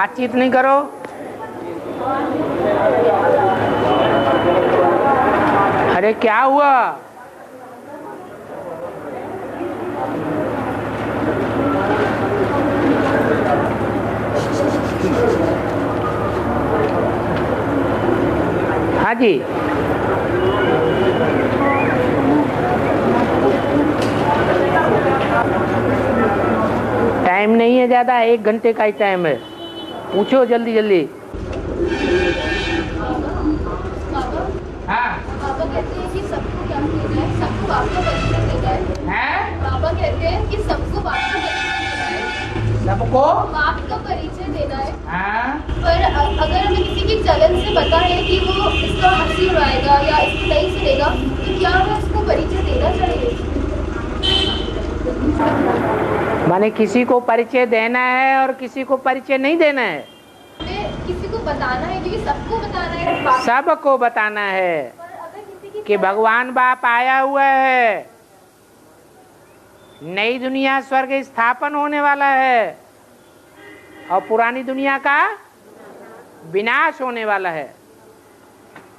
बातचीत नहीं करो। अरे क्या हुआ? हाँ जी, टाइम नहीं है ज्यादा, 1 घंटे का ही टाइम है। पूछो जल्दी जल्दी। हाँ, पापा कहते हैं कि सबको क्या देना है, सबको आपको परिचय देना है। पापा कहते हैं कि सबको आपको परिचय देना है। सबको बाप का परिचय देना है। हाँ, पर अगर हमें किसी की जलन से पता है कि वो इसका हंसी उड़ाएगा या इसको नहीं सुनेगा, तो क्या हमें उसको परिचय देना चाहिए? माने किसी को परिचय देना है और किसी को परिचय नहीं देना है। हमें किसी को बताना है, क्योंकि सबको बताना है। सबको बताना है पर अगर किसी की कि भगवान बाप आया हुआ है, नई दुनिया स्वर्ग स्थापन होने वाला है और पुरानी दुनिया का विनाश होने वाला है।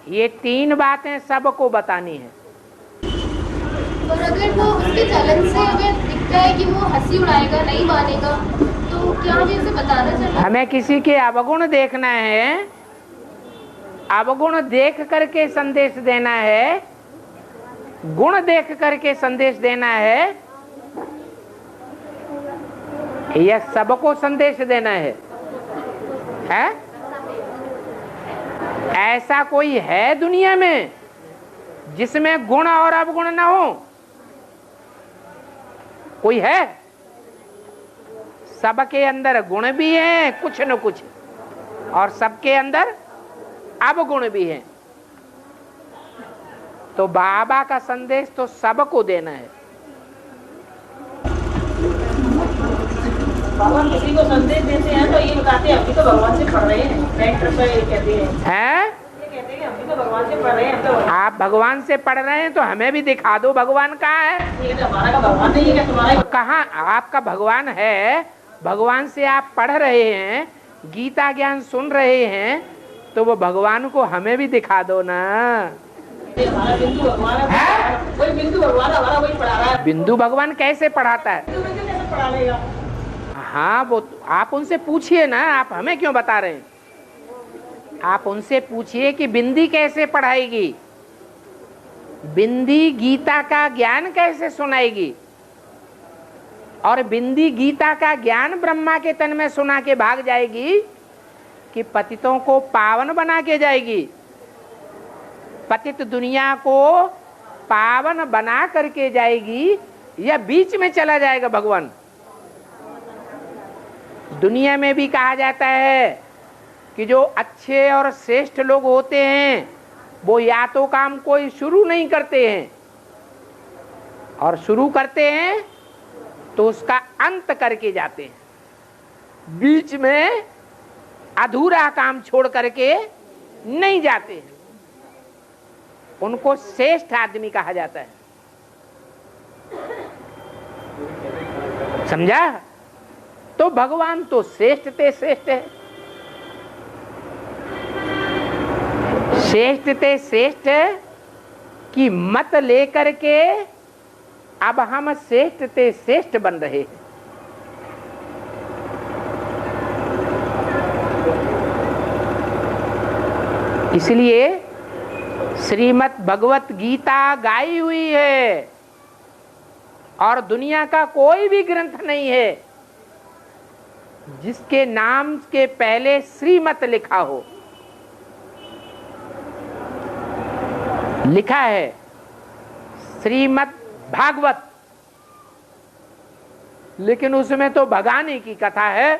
ये 3 बातें सबको बतानी है। पर अगर वो उसके चलन से हमें दिखता है कि वो हंसी उड़ाएगा, नहीं मानेगा, तो क्या हमें उसे बताना चाहिए? हमें किसी के अवगुण देखना है, अवगुण देख करके संदेश देना है, गुण देख करके संदेश देना है, यह सबको संदेश देना है? ऐसा कोई है दुनिया में जिसमें गुण और अवगुण न हो? कोई है? सबके अंदर गुण भी हैं कुछ न कुछ, और सबके अंदर अवगुण भी हैं। तो बाबा का संदेश तो सबको देना है। बाबा किसी को संदेश देते हैं तो ये बताते हैं, अभी तो भगवान से पढ़ रहे हैं। डॉक्टर साहब ये कहते हैं, ये कहते हैं कि अभी तो भगवान से पढ़ रहे हैं। तो आप भगवान से पढ़ रहे हैं तो हमें भी दिखा दो भगवान कहाँ है। ये तो हमारा का भगवान नहीं है, क्या तुम्हारा? कहाँ आपका भगवान है? भगवान से आप पढ़ रहे हैं, गीता ज्ञान सुन रहे हैं, तो वो भगवान को हमें भी दिखा दो ना। हमारा बिंदु भगवान है, वही बिंदु भगवान हमारा वही पढ़ा रहा है। बिंदु भगवान कैसे पढ़ाता है? कैसे पढ़ा लेगा? हाँ, वो आप उनसे पूछिए ना, आप हमें क्यों बता रहे हैं? आप उनसे पूछिए कि बिंदी कैसे पढ़ाएगी, बिंदी गीता का ज्ञान कैसे सुनाएगी, और बिंदी गीता का ज्ञान ब्रह्मा के तन में सुना के भाग जाएगी कि पतितों को पावन बना के जाएगी? पतित दुनिया को पावन बना करके जाएगी या बीच में चला जाएगा भगवान? दुनिया में भी कहा जाता है कि जो अच्छे और श्रेष्ठ लोग होते हैं वो या तो काम कोई शुरू नहीं करते हैं, और शुरू करते हैं तो उसका अंत करके जाते हैं, बीच में अधूरा काम छोड़ करके नहीं जाते हैं। उनको श्रेष्ठ आदमी कहा जाता है। समझा? तो भगवान तो श्रेष्ठ ते श्रेष्ठ है। श्रेष्ठ ते श्रेष्ठ की मत लेकर के अब हम श्रेष्ठ ते श्रेष्ठ बन रहे हैं। इसलिए श्रीमद् भगवत गीता गाई हुई है और दुनिया का कोई भी ग्रंथ नहीं है जिसके नाम के पहले श्रीमत लिखा हो। लिखा है श्रीमद् भागवत, लेकिन उसमें तो भगाने की कथा है,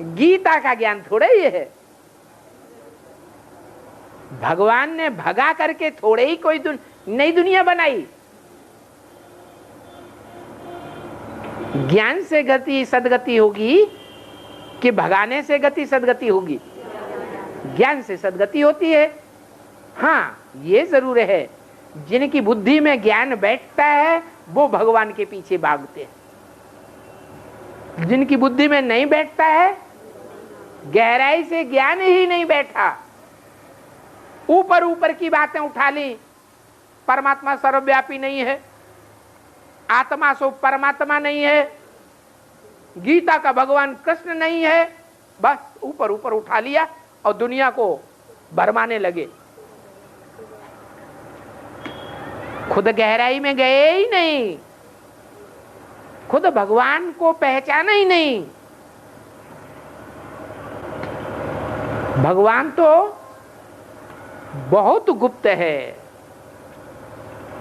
गीता का ज्ञान थोड़ा ही है। भगवान ने भगा करके थोड़े ही कोई नई दुनिया बनाई। ज्ञान से गति सदगति होगी कि भगाने से गति सदगति होगी? ज्ञान से सदगति होती है। हाँ, ये जरूर है, जिनकी बुद्धि में ज्ञान बैठता है वो भगवान के पीछे भागते हैं। जिनकी बुद्धि में नहीं बैठता है, गहराई से ज्ञान ही नहीं बैठा, ऊपर ऊपर की बातें उठा ली, परमात्मा सर्वव्यापी नहीं है, आत्मा सो परमात्मा नहीं है, गीता का भगवान कृष्ण नहीं है, बस ऊपर ऊपर उठा लिया और दुनिया को भरमाने लगे। खुद गहराई में गए ही नहीं, खुद भगवान को पहचाना ही नहीं। भगवान तो बहुत गुप्त है,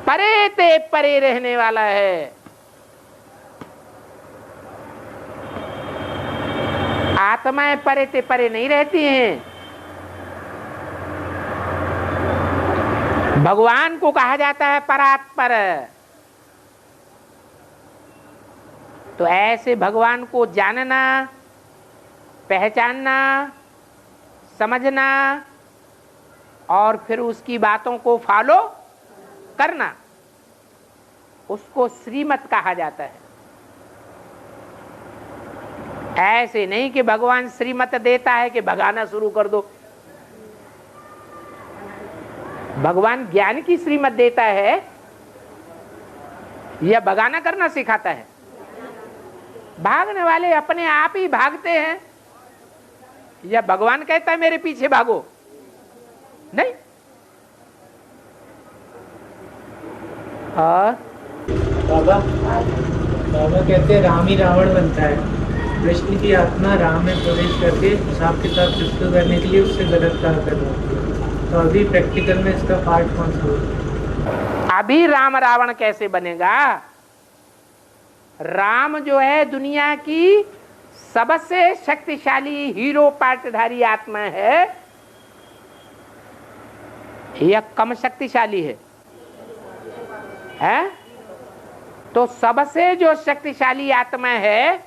परे ते परे रहने वाला है। आत्माएं परे ते परे नहीं रहती हैं। भगवान को कहा जाता है परात्पर। तो ऐसे भगवान को जानना, पहचानना, समझना और फिर उसकी बातों को फॉलो करना, उसको श्रीमत कहा जाता है। ऐसे नहीं कि भगवान श्रीमत देता है कि भगाना शुरू कर दो। भगवान ज्ञान की श्रीमत देता है या भगाना करना सिखाता है? भागने वाले अपने आप ही भागते हैं, या भगवान कहता है मेरे पीछे भागो? नहीं। बाबा कहते हैं राम ही रावण बनता है। कृष्ण की आत्मा राम में प्रवेश करके हिसाब किताब चुस्त करने के लिए उससे गलत काम कर रहा है। तो अभी प्रैक्टिकल में इसका पार्ट कौन सा होगा? अभी राम रावण कैसे बनेगा? राम जो है दुनिया की सबसे शक्तिशाली हीरो पार्टधारी आत्मा है, यह कम शक्तिशाली है? तो सबसे जो शक्तिशाली आत्मा है,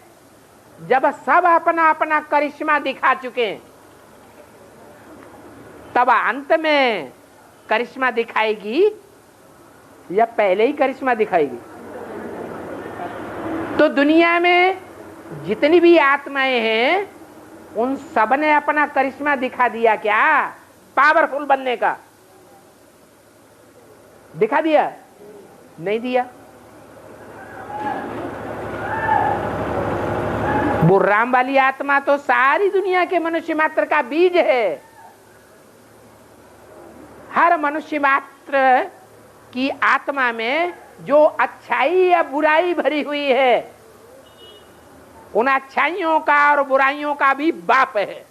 जब सब अपना अपना करिश्मा दिखा चुके हैं, तब अंत में करिश्मा दिखाएगी या पहले ही करिश्मा दिखाएगी? तो दुनिया में जितनी भी आत्माएं हैं, उन सब ने अपना करिश्मा दिखा दिया क्या? पावरफुल बनने का दिखा दिया? नहीं दिया। वो राम वाली आत्मा तो सारी दुनिया के मनुष्य मात्र का बीज है। हर मनुष्य मात्र की आत्मा में जो अच्छाई या बुराई भरी हुई है, उन अच्छाइयों का और बुराइयों का भी बाप है।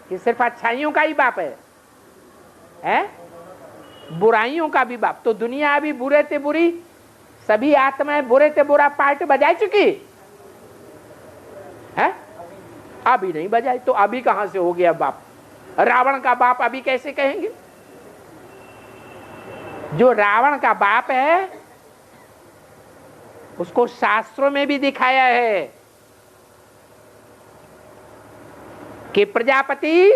कि सिर्फ अच्छाइयों का ही बाप है? बुराइयों का भी बाप। तो दुनिया अभी बुरे ते बुरी, सभी आत्माएं बुरे ते बुरा पार्ट बजा चुकी है? अभी नहीं बजाई। तो अभी कहां से हो गया बाप? रावण का बाप अभी कैसे कहेंगे? जो रावण का बाप है, उसको शास्त्रों में भी दिखाया है कि प्रजापति,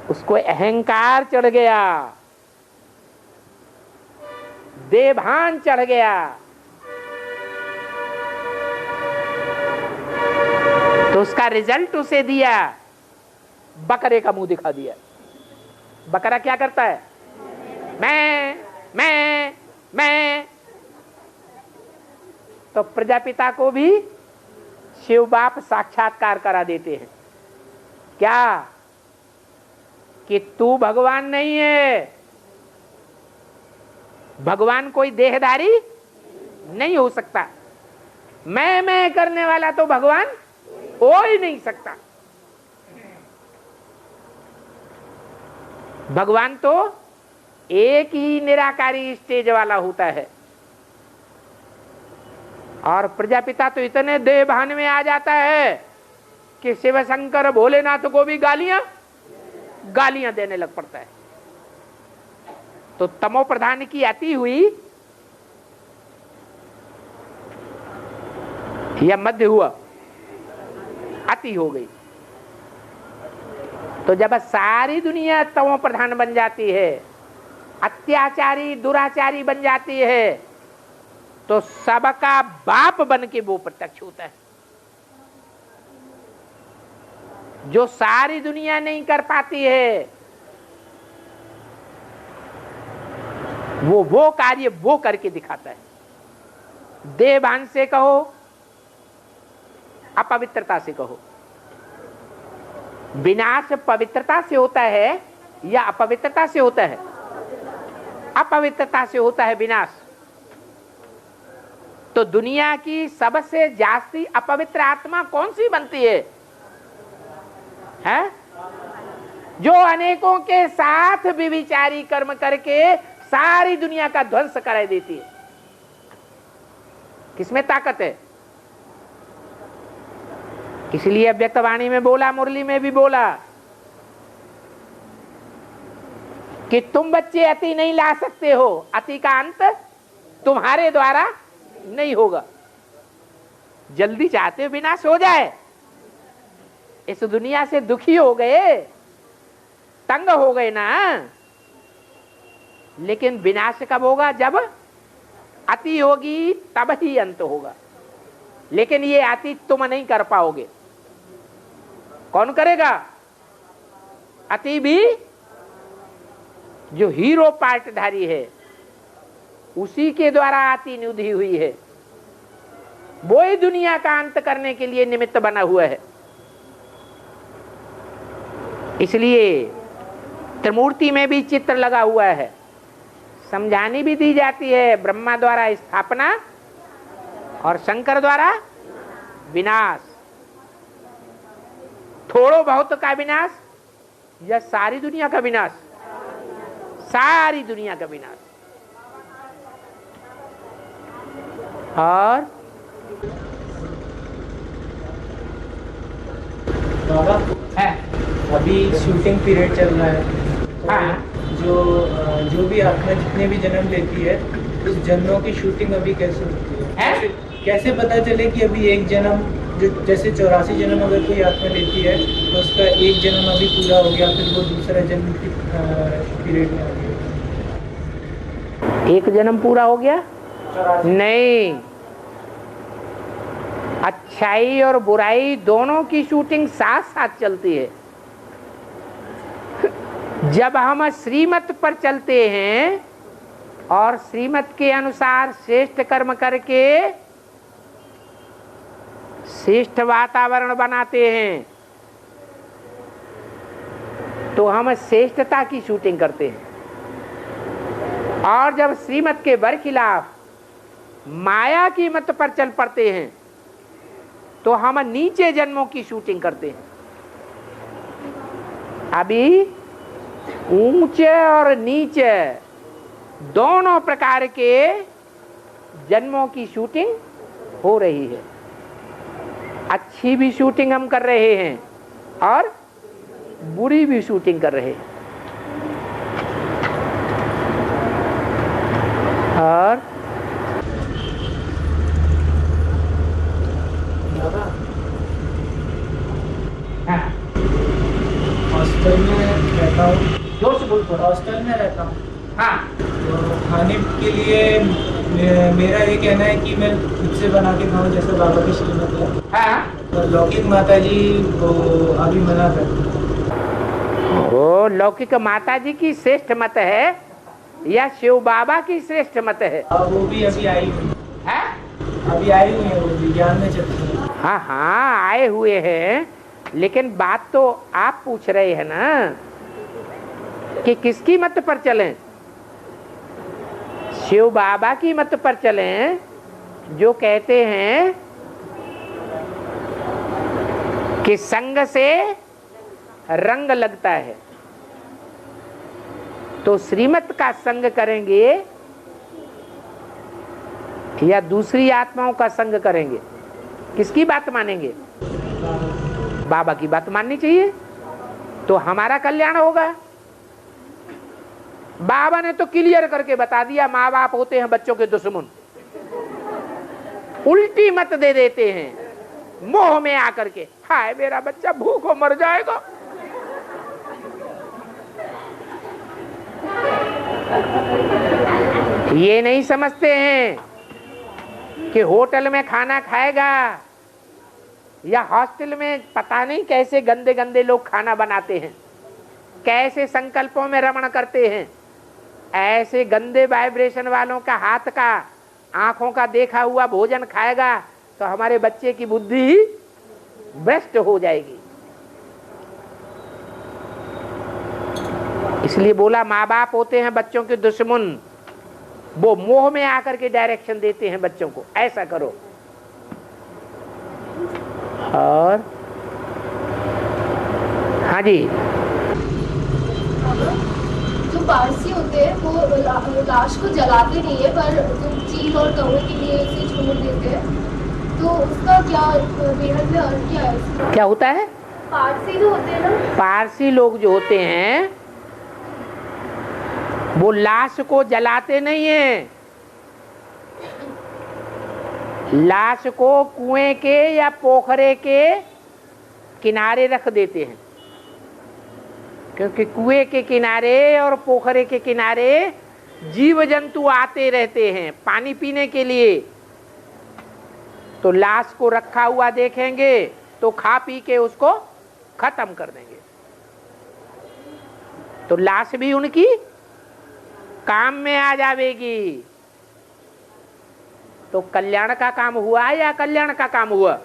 उसको अहंकार चढ़ गया, देभान चढ़ गया। तो उसका रिजल्ट उसे दिया, बकरे का मुंह दिखा दिया। बकरा क्या करता है? मैं। तो प्रजापिता को भी शिव बाप साक्षात्कार करा देते हैं क्या? कि तू भगवान नहीं है। भगवान कोई देहधारी नहीं हो सकता। मैं करने वाला तो भगवान हो ही नहीं सकता। भगवान तो एक ही निराकारी स्टेज वाला होता है, और प्रजापिता तो इतने देभान में आ जाता है कि शिव शंकर भोलेनाथ को भी गालियां देने लग पड़ता है। तो तमो प्रधान की अति हुई या मध्य हुआ? अति हो गई। तो जब सारी दुनिया तमो प्रधान बन जाती है, अत्याचारी दुराचारी बन जाती है, तो सबका बाप बन के वो प्रत्यक्ष होता है। जो सारी दुनिया नहीं कर पाती है, वो कार्य वो करके दिखाता है। देवभान से कहो, अपवित्रता से कहो, विनाश पवित्रता से होता है या अपवित्रता से होता है? अपवित्रता से होता है विनाश। तो दुनिया की सबसे जास्ती अपवित्र आत्मा कौन सी बनती है? हैं? जो अनेकों के साथ व्यभिचारी कर्म करके सारी दुनिया का ध्वंस करा देती है। किसमें ताकत है? इसलिए अव्यक्तवाणी में बोला, मुरली में भी बोला कि तुम बच्चे अति नहीं ला सकते हो, अति का अंत तुम्हारे द्वारा नहीं होगा। जल्दी चाहते हो विनाश हो जाए, इस दुनिया से दुखी हो गए, तंग हो गए ना। लेकिन विनाश कब होगा? जब अति होगी तब ही अंत होगा। लेकिन ये अति तुम नहीं कर पाओगे। कौन करेगा? अति भी जो हीरो पार्टधारी है उसी के द्वारा अति निधि हुई है। वो ही दुनिया का अंत करने के लिए निमित्त बना हुआ है। इसलिए त्रिमूर्ति में भी चित्र लगा हुआ है, समझानी भी दी जाती है। ब्रह्मा द्वारा स्थापना और शंकर द्वारा विनाश। थोड़ो बहुत का विनाश या सारी दुनिया का विनाश? सारी दुनिया का विनाश। और बाबा है अभी शूटिंग पीरियड चल रहा है। हाँ। जो भी आत्मा जितने भी जन्म लेती है उस जन्मों की शूटिंग अभी कैसे होती है? कैसे पता चले कि अभी एक जन्म, जो जैसे 84 जन्म अगर कोई आत्मा लेती है तो उसका एक जन्म अभी पूरा हो गया, फिर वो दूसरा जन्म की पीरियड में आ गया? एक जन्म पूरा हो गया? नहीं, अच्छाई और बुराई दोनों की शूटिंग साथ साथ चलती है। जब हम श्रीमत पर चलते हैं और श्रीमत के अनुसार श्रेष्ठ कर्म करके श्रेष्ठ वातावरण बनाते हैं तो हम श्रेष्ठता की शूटिंग करते हैं। और जब श्रीमत के बरखिलाफ माया की मत पर चल पड़ते हैं तो हम नीचे जन्मों की शूटिंग करते हैं। अभी ऊंचे और नीचे दोनों प्रकार के जन्मों की शूटिंग हो रही है। अच्छी भी शूटिंग हम कर रहे हैं और बुरी भी शूटिंग कर रहे हैं। और हॉस्टल में रहता हूँ। जोर से बोल। हॉस्टल में रहता हूँ। हाँ। तो खाने के लिए मेरा ये कहना है कि मैं खुद से बना के खाऊं, जैसे बाबा की श्रीमत है। हाँ। तो लौकिक माता जी को अभी मना करती है। वो लौकिक माता जी की श्रेष्ठ मत है या शिव बाबा की श्रेष्ठ मत है? वो भी अभी आई हुई है? अभी आई हुई है, वो विज्ञान में चलती है। हाँ हाँ, आए हुए हैं, लेकिन बात तो आप पूछ रहे हैं ना कि किसकी मत पर चलें? शिव बाबा की मत पर चलें, जो कहते हैं कि संग से रंग लगता है। तो श्रीमत का संग करेंगे या दूसरी आत्माओं का संग करेंगे? किसकी बात मानेंगे? बाबा की बात माननी चाहिए, तो हमारा कल्याण होगा। बाबा ने तो क्लियर करके बता दिया, माँ बाप होते हैं बच्चों के दुश्मन। उल्टी मत दे देते हैं मोह में आकर के, हाय मेरा बच्चा भूखों मर जाएगा। ये नहीं समझते हैं कि होटल में खाना खाएगा या हॉस्टल में, पता नहीं कैसे गंदे गंदे लोग खाना बनाते हैं, कैसे संकल्पों में रमण करते हैं। ऐसे गंदे वाइब्रेशन वालों का हाथ का, आंखों का देखा हुआ भोजन खाएगा तो हमारे बच्चे की बुद्धि भ्रष्ट हो जाएगी। इसलिए बोला माँ बाप होते हैं बच्चों के दुश्मन, वो मोह में आकर के डायरेक्शन देते हैं बच्चों को, ऐसा करो। और हाँ जी, जो पारसी होते हैं वो लाश को जलाते नहीं है, पर जो चील और कौवे के लिए इसे छोड़ देते हैं, तो उसका क्या बेहद में अर्थ क्या है? क्या होता है? पारसी जो होते हैं ना, पारसी लोग जो होते हैं वो लाश को जलाते नहीं है, लाश को कुएं के या पोखरे के किनारे रख देते हैं, क्योंकि कुएं के किनारे और पोखरे के किनारे जीव जंतु आते रहते हैं पानी पीने के लिए। तो लाश को रखा हुआ देखेंगे तो खा पी के उसको खत्म कर देंगे। तो लाश भी उनकी काम में आ जाएगी। तो कल्याण का काम हुआ या कल्याण का काम हुआ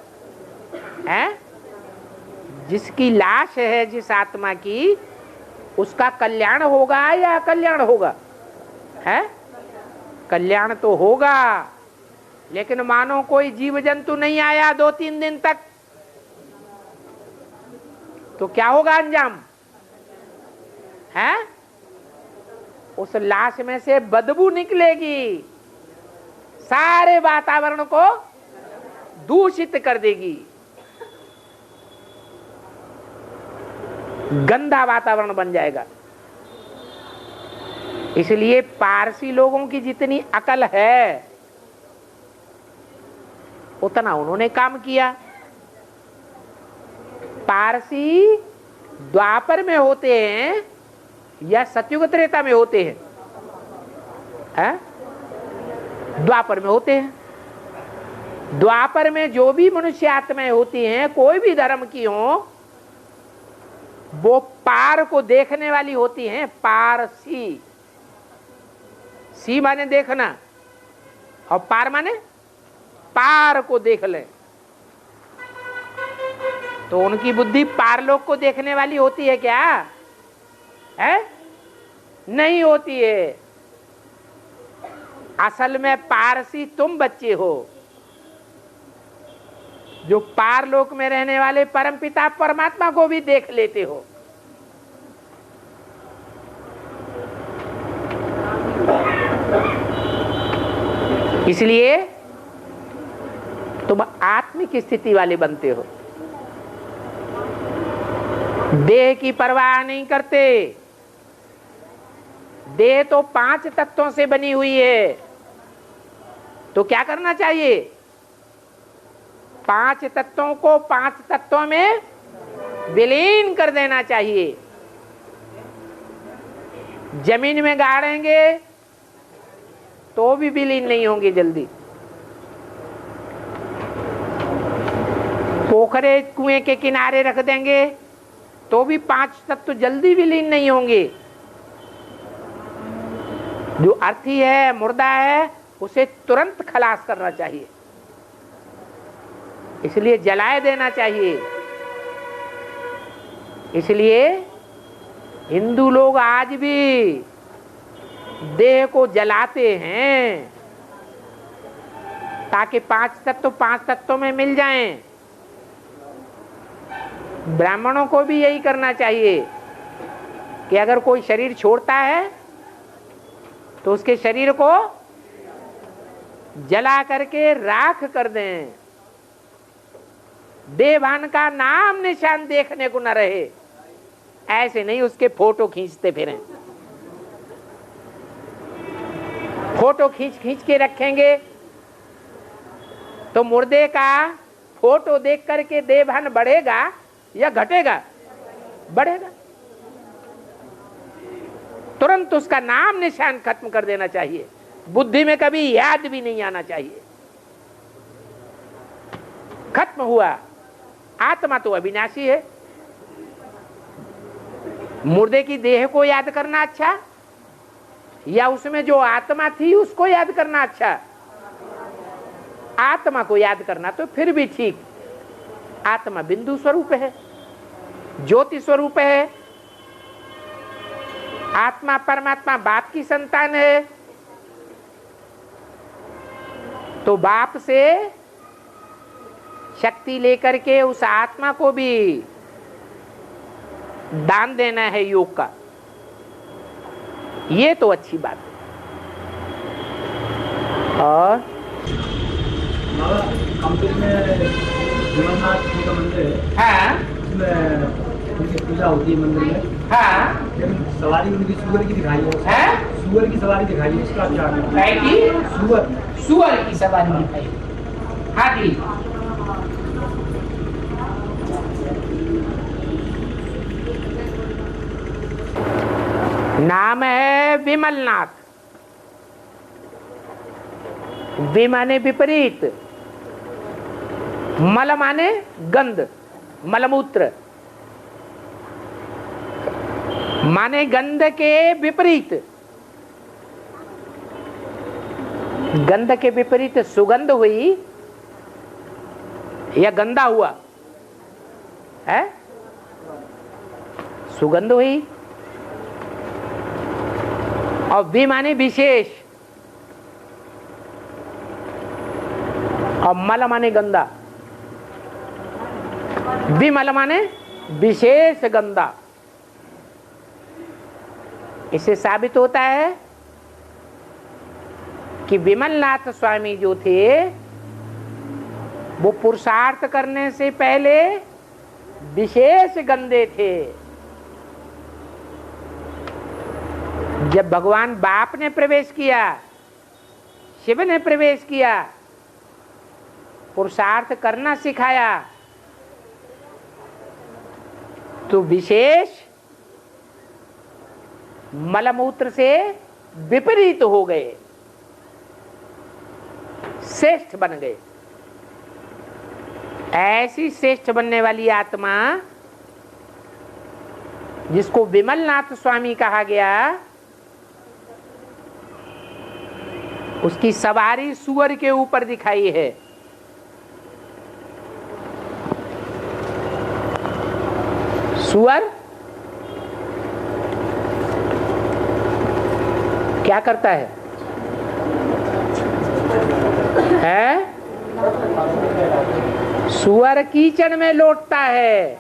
है? जिसकी लाश है, जिस आत्मा की, उसका कल्याण होगा या कल्याण होगा? है कल्याण तो होगा। लेकिन मानो कोई जीव जंतु नहीं आया 2-3 दिन तक, तो क्या होगा अंजाम? है उस लाश में से बदबू निकलेगी, सारे वातावरण को दूषित कर देगी, गंदा वातावरण बन जाएगा। इसलिए पारसी लोगों की जितनी अकल है उतना उन्होंने काम किया। पारसी द्वापर में होते हैं या सतयुग त्रेता में होते हैं? द्वापर में होते हैं। द्वापर में जो भी मनुष्य आत्माएं होती हैं, कोई भी धर्म की हो, वो पार को देखने वाली होती हैं। पारसी, सी माने देखना और पार माने पार को देख ले। तो उनकी बुद्धि पारलोक को देखने वाली होती है क्या? है नहीं होती है। असल में पारसी तुम बच्चे हो, जो पारलोक में रहने वाले परमपिता परमात्मा को भी देख लेते हो। इसलिए तुम आत्मिक स्थिति वाले बनते हो, देह की परवाह नहीं करते। देह तो 5 तत्वों से बनी हुई है, तो क्या करना चाहिए? 5 तत्वों को 5 तत्वों में विलीन कर देना चाहिए। जमीन में गाड़ेंगे तो भी विलीन नहीं होंगे जल्दी, पोखरे कुएं के किनारे रख देंगे तो भी 5 तत्व जल्दी विलीन नहीं होंगे। जो अर्थी है, मुर्दा है, उसे तुरंत खलास करना चाहिए, इसलिए जलाए देना चाहिए। इसलिए हिंदू लोग आज भी देह को जलाते हैं ताकि 5 तत्व 5 तत्वों में मिल जाएं। ब्राह्मणों को भी यही करना चाहिए कि अगर कोई शरीर छोड़ता है तो उसके शरीर को जला करके राख कर दें, देवान का नाम निशान देखने को न रहे। ऐसे नहीं उसके फोटो खींचते फिरें, फोटो खींच खींच के रखेंगे तो मुर्दे का फोटो देख करके देवभान बढ़ेगा या घटेगा? बढ़ेगा। तुरंत उसका नाम निशान खत्म कर देना चाहिए, बुद्धि में कभी याद भी नहीं आना चाहिए। खत्म हुआ। आत्मा तो अविनाशी है। मुर्दे की देह को याद करना अच्छा या उसमें जो आत्मा थी उसको याद करना अच्छा? आत्मा को याद करना तो फिर भी ठीक। आत्मा बिंदु स्वरूप है, ज्योति स्वरूप है। आत्मा परमात्मा बाप की संतान है, तो बाप से शक्ति लेकर के उस आत्मा को भी दान देना है योग का। ये तो अच्छी बात है। और कंपनी में भीमनाथ जी का मंदिर है। हाँ, उसमें उनकी पूजा होती है मंदिर में। हाँ, लेकिन सवारी उनकी सुअर की दिखाई है। सुअर की सवारी दिखाई है, उसका क्या है? सुअर की सवारी दिखाई। हाँ जी, नाम है विमलनाथ। वि माने विपरीत, मल माने गंध, मलमूत्र माने गंध के विपरीत। गंध के विपरीत सुगंध हुई या गंदा हुआ है? सुगंध हुई। और वि माने विशेष और मल माने गंदा। विमल माने विशेष गंदा। इससे साबित होता है कि विमलनाथ स्वामी जो थे वो पुरुषार्थ करने से पहले विशेष गंदे थे। जब भगवान बाप ने प्रवेश किया, शिव ने प्रवेश किया, पुरुषार्थ करना सिखाया, तो विशेष मलमूत्र से विपरीत हो गए, श्रेष्ठ बन गए। ऐसी श्रेष्ठ बनने वाली आत्मा जिसको विमलनाथ स्वामी कहा गया, उसकी सवारी सुअर के ऊपर दिखाई है। सुअर क्या करता है? सुअर कीचड़ में लौटता है।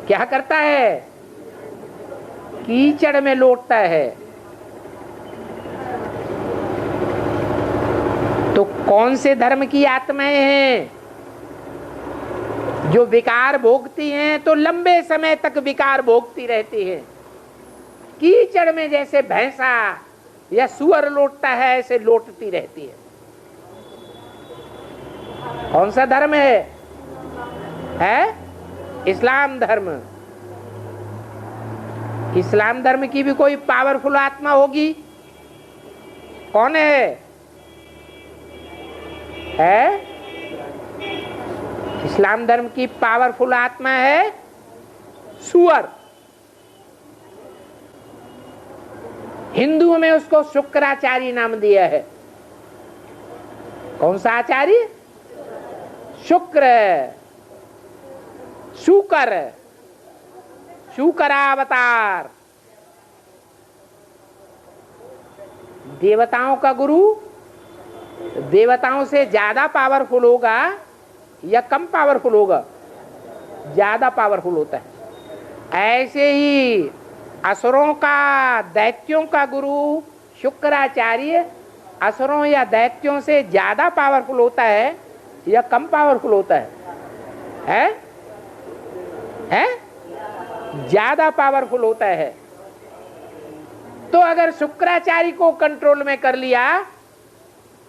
क्या करता है? कीचड़ में लौटता है। तो कौन से धर्म की आत्माएं हैं जो विकार भोगती हैं? तो लंबे समय तक विकार भोगती रहती हैं। कीचड़ में जैसे भैंसा या सुअर लौटता है, ऐसे लौटती रहती है। कौन सा धर्म है? इस्लाम धर्म। इस्लाम धर्म की भी कोई पावरफुल आत्मा होगी? कौन है? इस्लाम धर्म की पावरफुल आत्मा है सुअर। हिंदुओं में उसको शुक्राचार्य नाम दिया है। कौन सा आचार्य? शुक्र, शुकर, शुकरावतार। देवताओं का गुरु देवताओं से ज्यादा पावरफुल होगा या कम पावरफुल होगा? ज्यादा पावरफुल होता है। ऐसे ही असुरों का, दैत्यों का गुरु शुक्राचार्य असुरों या दैत्यों से ज्यादा पावरफुल होता है या कम पावरफुल होता है? ज्यादा पावरफुल होता है। तो अगर शुक्राचार्य को कंट्रोल में कर लिया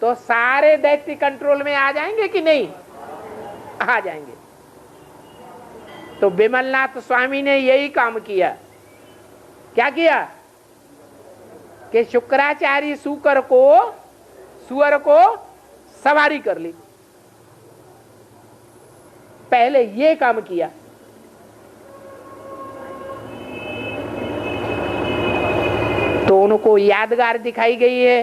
तो सारे दैत्य कंट्रोल में आ जाएंगे कि नहीं? आ जाएंगे। तो विमलनाथ स्वामी ने यही काम किया। क्या किया? कि शुक्राचार्य सुअर को सवारी कर ली। पहले ये काम किया। तो उनको यादगार दिखाई गई है।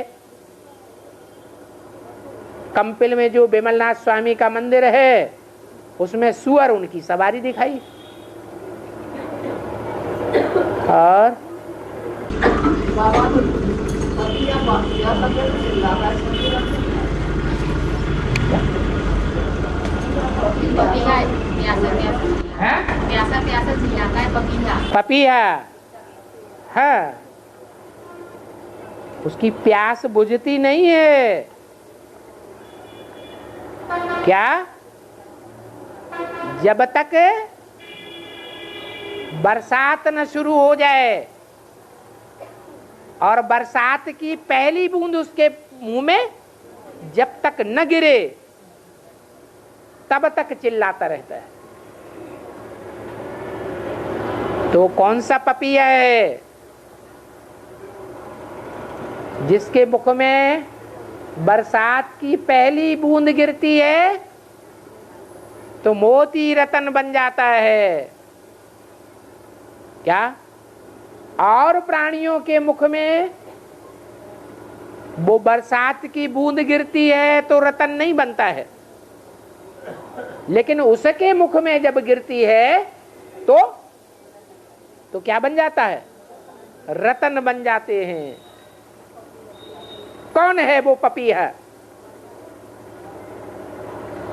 कंपिल में जो विमलनाथ स्वामी का मंदिर है उसमें सुअर उनकी सवारी दिखाई। और पपीहा, हाँ, उसकी प्यास बुझती नहीं है। क्या? जब तक बरसात न शुरू हो जाए और बरसात की पहली बूंद उसके मुंह में जब तक न गिरे तब तक चिल्लाता रहता है। तो कौन सा पपीहा है? जिसके मुख में बरसात की पहली बूंद गिरती है तो मोती रतन बन जाता है। क्या? और प्राणियों के मुख में वो बरसात की बूंद गिरती है तो रतन नहीं बनता है, लेकिन उसके मुख में जब गिरती है तो क्या बन जाता है? रतन बन जाते हैं। कौन है वो पपीहा?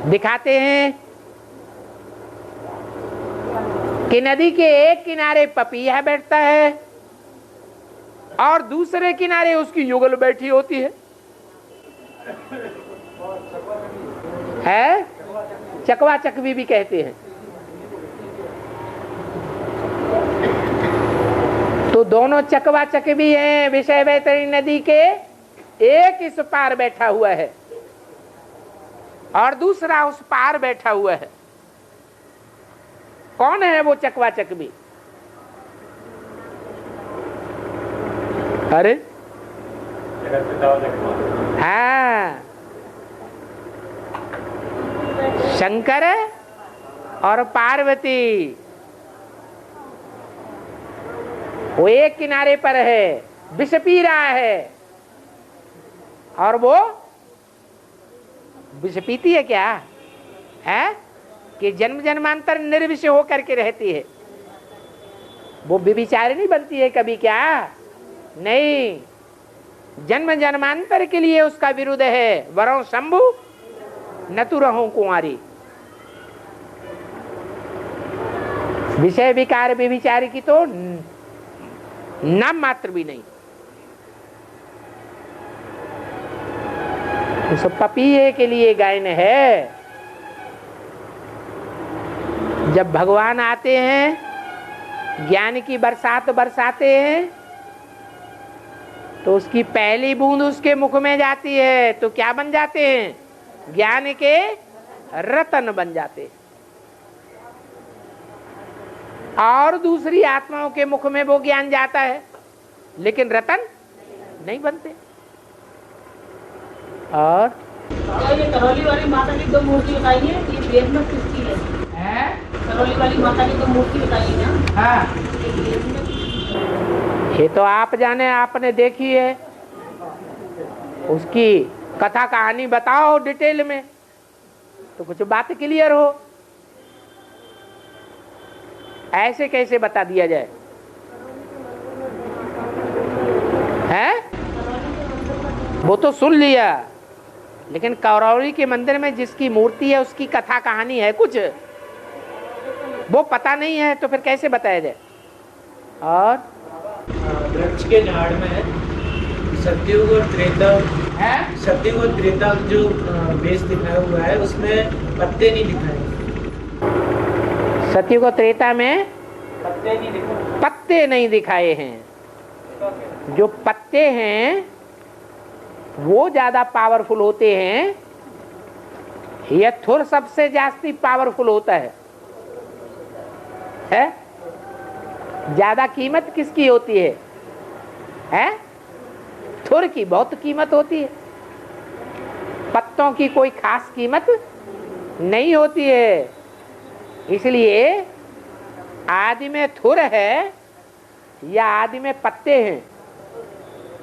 दिखाते हैं कि नदी के एक किनारे पपीहा बैठता है और दूसरे किनारे उसकी युगल बैठी होती है? चकवा चकवी भी कहते हैं। तो दोनों चकवा चकवी हैं। विषय वैतरणी नदी के एक इस पार बैठा हुआ है और दूसरा उस पार बैठा हुआ है। कौन है वो चकवा चकवी? अरे हाँ, शंकर और पार्वती। वो एक किनारे पर है, विष पी रहा है, और वो विष पीती है क्या? है कि जन्म जन्मांतर निर्विष होकर के रहती है। वो व्यभिचारिणी बनती है कभी? क्या नहीं, जन्म जन्मांतर के लिए उसका विरुद्ध है। वरों शंभु न तु रहूं कुंवारी। विषय विकार व्यभिचारी की तो नाम मात्र भी नहीं। उस पपीहे के लिए गायन है। जब भगवान आते हैं, ज्ञान की बरसात बरसाते हैं, तो उसकी पहली बूंद उसके मुख में जाती है तो क्या बन जाते हैं? ज्ञान के रतन बन जाते। और दूसरी आत्माओं के मुख में वो ज्ञान जाता है लेकिन रतन नहीं बनते। और ये करौली वाली माता की दो मूर्ति बताई है, ये वेद में किसकी है? करौली वाली माता की दो मूर्ति बताई है ना? हाँ, ये तो आप जाने, आपने देखी है। उसकी कथा कहानी बताओ डिटेल में तो कुछ बात क्लियर हो। ऐसे कैसे बता दिया जाए? है वो तो सुन लिया, लेकिन करौली के मंदिर में जिसकी मूर्ति है उसकी कथा कहानी है कुछ, वो पता नहीं है तो फिर कैसे बताया जाए? और वृक्ष के झाड़ में सतयुग और त्रेता है। सतयुग और त्रेता जो बेस दिखाया हुआ है उसमें पत्ते नहीं दिखाए। सतयुग और त्रेता में पत्ते नहीं दिखाए। पत्ते नहीं दिखाए हैं। जो पत्ते हैं वो ज्यादा पावरफुल होते हैं। यह थुर सबसे जास्ती पावरफुल होता है। ज्यादा कीमत किसकी होती है? थुर की बहुत कीमत होती है, पत्तों की कोई खास कीमत नहीं होती है। इसलिए आदि में थुर है या आदि में पत्ते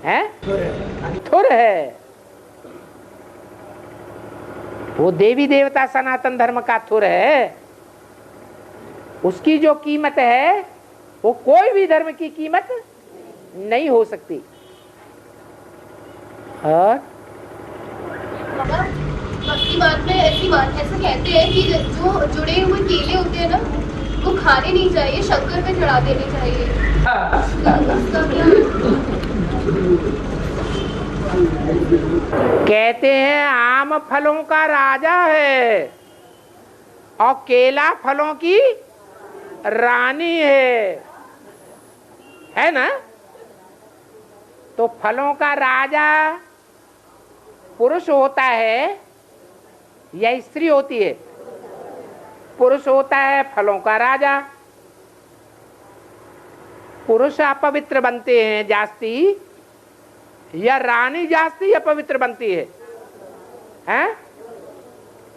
हैं? थुर है। वो देवी देवता सनातन धर्म का थुर है। उसकी जो कीमत है वो कोई भी धर्म की कीमत नहीं हो सकती। और बाकी बात में ऐसा कहते हैं कि जो जुड़े हुए केले होते हैं ना वो खाने नहीं चाहिए, शंकर पे चढ़ा देने चाहिए। उसका क्या? कहते हैं आम फलों का राजा है और केला फलों की रानी है ना? तो फलों का राजा पुरुष होता है या स्त्री होती है? पुरुष होता है फलों का राजा। पुरुष अपवित्र बनते हैं जास्ती या रानी जास्ती अपवित्र बनती है? हैं?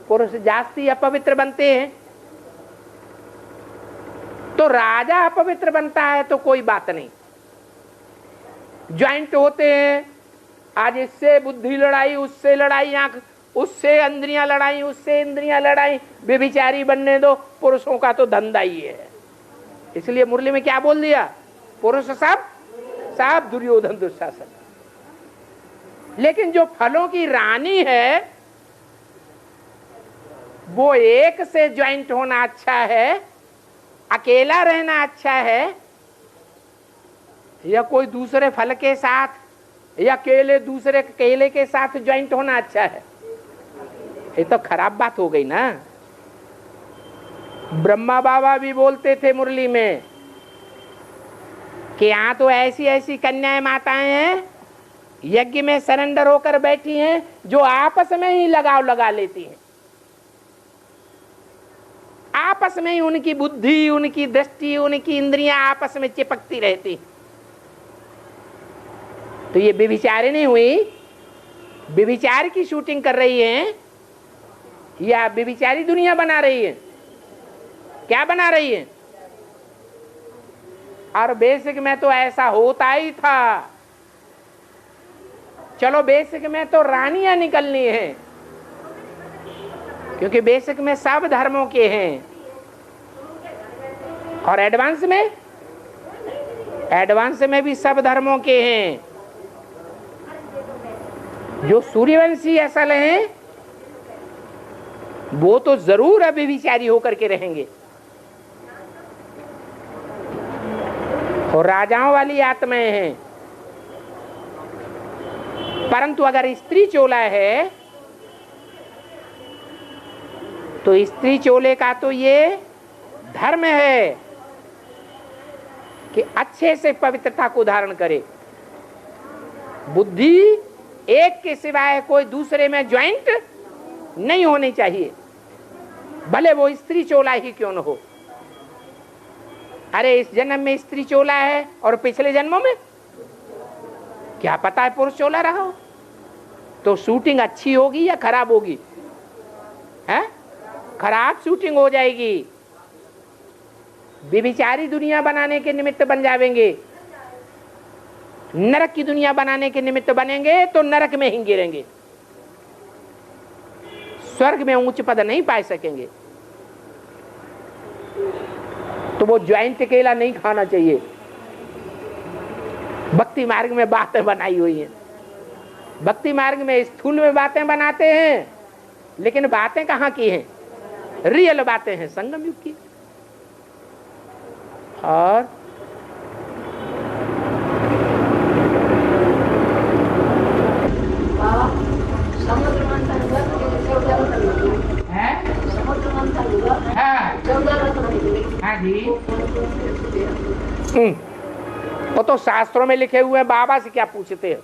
पुरुष जास्ती अपवित्र बनते हैं। तो राजा अपवित्र बनता है तो कोई बात नहीं। ज्वाइंट होते हैं, आज इससे बुद्धि लड़ाई, उससे लड़ाई, आंख उससे इंद्रियां लड़ाई, उससे इंद्रियां लड़ाई, बेविचारी बनने दो। पुरुषों का तो धंधा ही है। इसलिए मुरली में क्या बोल दिया? पुरुष सब दुर्योधन दुशासन। लेकिन जो फलों की रानी है वो एक से ज्वाइंट होना अच्छा है, अकेला रहना अच्छा है, या कोई दूसरे फल के साथ या दूसरे केले के साथ ज्वाइंट होना अच्छा है? ये तो खराब बात हो गई ना। ब्रह्मा बाबा भी बोलते थे मुरली में कि यहाँ तो ऐसी ऐसी कन्याएं माताएं हैं यज्ञ में सरेंडर होकर बैठी हैं जो आपस में ही लगाव लगा लेती हैं। आपस में ही उनकी बुद्धि, उनकी दृष्टि, उनकी इंद्रियां आपस में चिपकती रहती। तो ये व्यभिचारी नहीं हुई, व्यभिचार की शूटिंग कर रही हैं या व्यभिचारी दुनिया बना रही है? क्या बना रही है? और बेसिक में तो ऐसा होता ही था। चलो बेसिक में तो रानियां निकलनी है, क्योंकि बेसिक में सब धर्मों के हैं। और एडवांस में भी सब धर्मों के हैं। जो सूर्यवंशी असल हैं वो तो जरूर अव्यभिचारी होकर के रहेंगे। और राजाओं वाली आत्माएं हैं। परंतु अगर स्त्री चोला है तो स्त्री चोले का तो ये धर्म है कि अच्छे से पवित्रता को धारण करे। बुद्धि एक के सिवाय कोई दूसरे में ज्वाइंट नहीं होनी चाहिए, भले वो स्त्री चोला ही क्यों न हो। अरे इस जन्म में स्त्री चोला है और पिछले जन्मों में क्या पता है पुरुष चोला रहा हो। तो शूटिंग अच्छी होगी या खराब होगी? है खराब शूटिंग हो जाएगी। व्यभिचारी दुनिया बनाने के निमित्त बन जाएंगे, नरक की दुनिया बनाने के निमित्त बनेंगे तो नरक में ही गिरेंगे, स्वर्ग में उच्च पद नहीं पा सकेंगे। तो वो ज्वाइंट केला नहीं खाना चाहिए। भक्ति मार्ग में बातें बनाई हुई हैं। भक्ति मार्ग में स्थूल में बातें बनाते हैं, लेकिन बातें कहाँ की हैं? रियल बातें हैं संगम युग की। और हाँ जी, वो तो शास्त्रों में लिखे हुए हैं। बाबा से क्या पूछते हैं?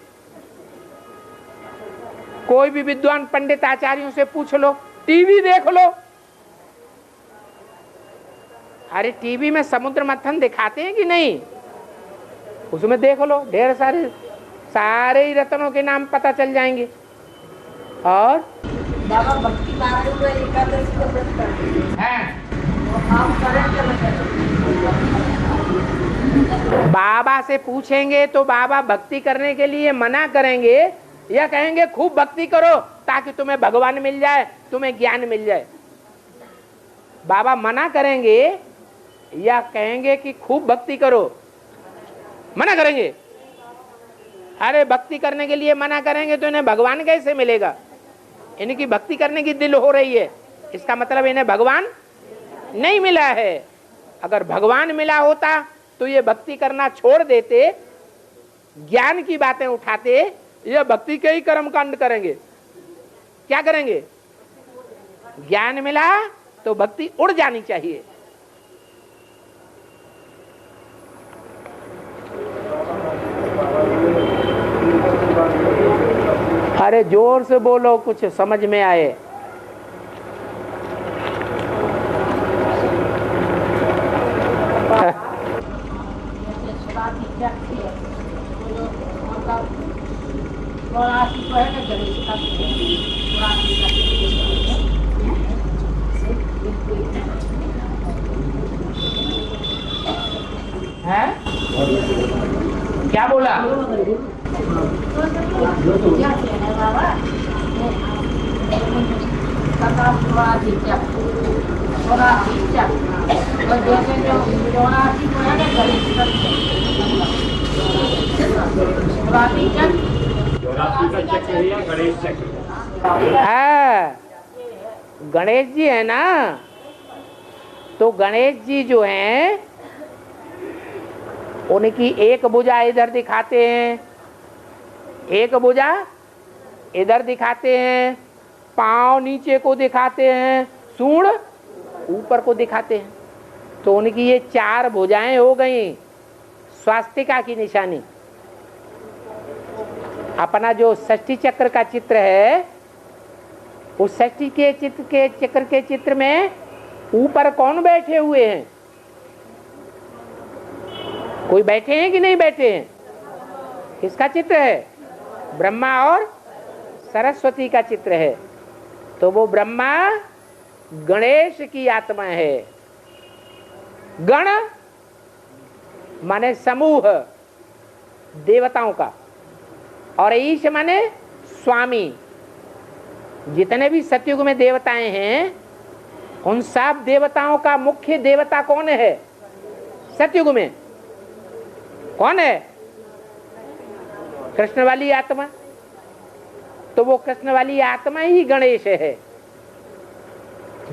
कोई भी विद्वान पंडित आचार्यों से पूछ लो, टीवी देख लो। अरे टीवी में समुद्र मंथन दिखाते हैं कि नहीं? उसमें देख लो, ढेर सारे ही रत्नों के नाम पता चल जाएंगे। और बाबा भक्ति मार्ग में एकादशी का व्रत करते हैं। बाबा से पूछेंगे तो बाबा भक्ति करने के लिए मना करेंगे या कहेंगे खूब भक्ति करो ताकि तुम्हें भगवान मिल जाए, तुम्हें ज्ञान मिल जाए? बाबा मना करेंगे या कहेंगे कि खूब भक्ति करो? मना करेंगे। अरे भक्ति करने के लिए मना करेंगे तो इन्हें भगवान कैसे मिलेगा? इनकी भक्ति करने की दिल हो रही है, इसका मतलब इन्हें भगवान नहीं मिला है। अगर भगवान मिला होता तो ये भक्ति करना छोड़ देते, ज्ञान की बातें उठाते, ये भक्ति के ही कर्म कांड करेंगे। क्या करेंगे? ज्ञान मिला तो भक्ति उड़ जानी चाहिए। अरे जोर से बोलो, कुछ समझ में आए। है? क्या बोला? गणेश जी है ना, तो गणेश जी जो हैं उनकी एक भुजा इधर दिखाते हैं, एक भुजा इधर दिखाते हैं, पांव नीचे को दिखाते हैं, सूंड ऊपर को दिखाते हैं। तो उनकी ये 4 भुजाएं हो गई स्वास्तिका की निशानी। अपना जो षष्ठी चक्र का चित्र है, उस षष्ठी के चक्र के चित्र में ऊपर कौन बैठे हुए हैं? कोई बैठे हैं कि नहीं बैठे हैं? किसका चित्र है? ब्रह्मा और सरस्वती का चित्र है। तो वो ब्रह्मा गणेश की आत्मा है। गण माने समूह देवताओं का, और ईश माने स्वामी। जितने भी सतयुग में देवताएं हैं, उन सब देवताओं का मुख्य देवता कौन है? सतयुग में कौन है? कृष्ण वाली आत्मा। तो वो कृष्ण वाली आत्मा ही गणेश है।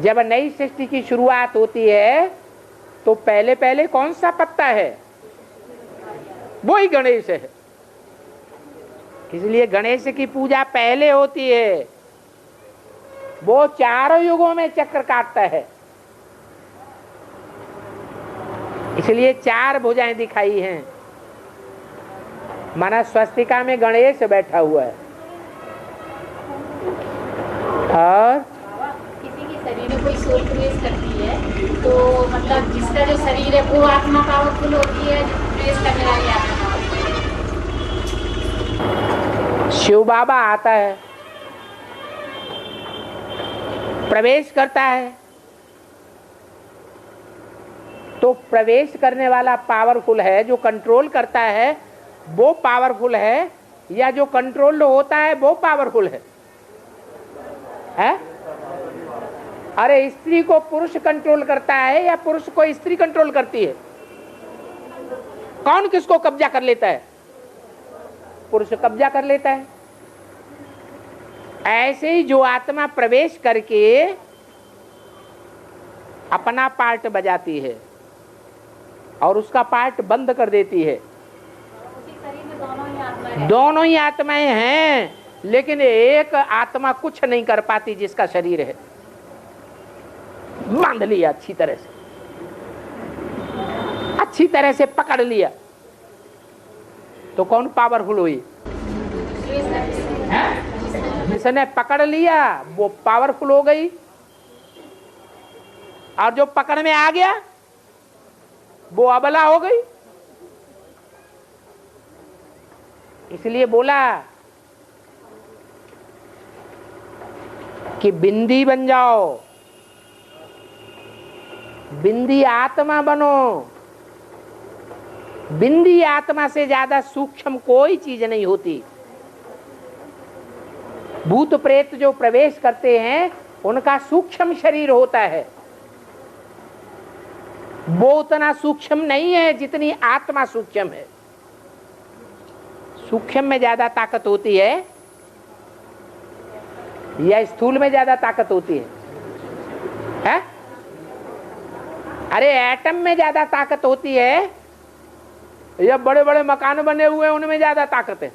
जब नई सृष्टि की शुरुआत होती है तो पहले पहले कौन सा पत्ता है? वो ही गणेश है। इसलिए गणेश की पूजा पहले होती है। वो 4 युगों में चक्र काटता है, इसलिए 4 भुजाएं दिखाई हैं। माना स्वस्तिका में गणेश बैठा हुआ है। और किसी की शरीर में कोई सोल प्रवेश करती है तो मतलब जिसका जो शरीर है वो आत्मा पावरफुल होती है, प्रवेश करने वाली आत्मा। शिव बाबा आता है, प्रवेश करता है, तो प्रवेश करने वाला पावरफुल है, जो कंट्रोल करता है वो पावरफुल है, या जो कंट्रोल होता है वो पावरफुल है? अरे स्त्री को पुरुष कंट्रोल करता है या पुरुष को स्त्री कंट्रोल करती है? कौन किसको कब्जा कर लेता है? पुरुष कब्जा कर लेता है। ऐसे ही जो आत्मा प्रवेश करके अपना पार्ट बजाती है और उसका पार्ट बंद कर देती है, दोनों ही आत्माएं हैं, लेकिन एक आत्मा कुछ नहीं कर पाती जिसका शरीर है। बांध लिया अच्छी तरह से पकड़ लिया, तो कौन पावरफुल हुई? जिसने पकड़ लिया वो पावरफुल हो गई, और जो पकड़ में आ गया वो अबला हो गई। इसलिए बोला कि बिंदी बन जाओ, बिंदी आत्मा बनो। बिंदी आत्मा से ज्यादा सूक्ष्म कोई चीज नहीं होती। भूत प्रेत जो प्रवेश करते हैं उनका सूक्ष्म शरीर होता है, वो उतना सूक्ष्म नहीं है जितनी आत्मा सूक्ष्म है। सूक्ष्म में ज्यादा ताकत होती है या स्थूल में ज्यादा ताकत होती है? अरे एटम में ज्यादा ताकत होती है या बड़े बड़े मकान बने हुए हैं उनमें ज्यादा ताकत है?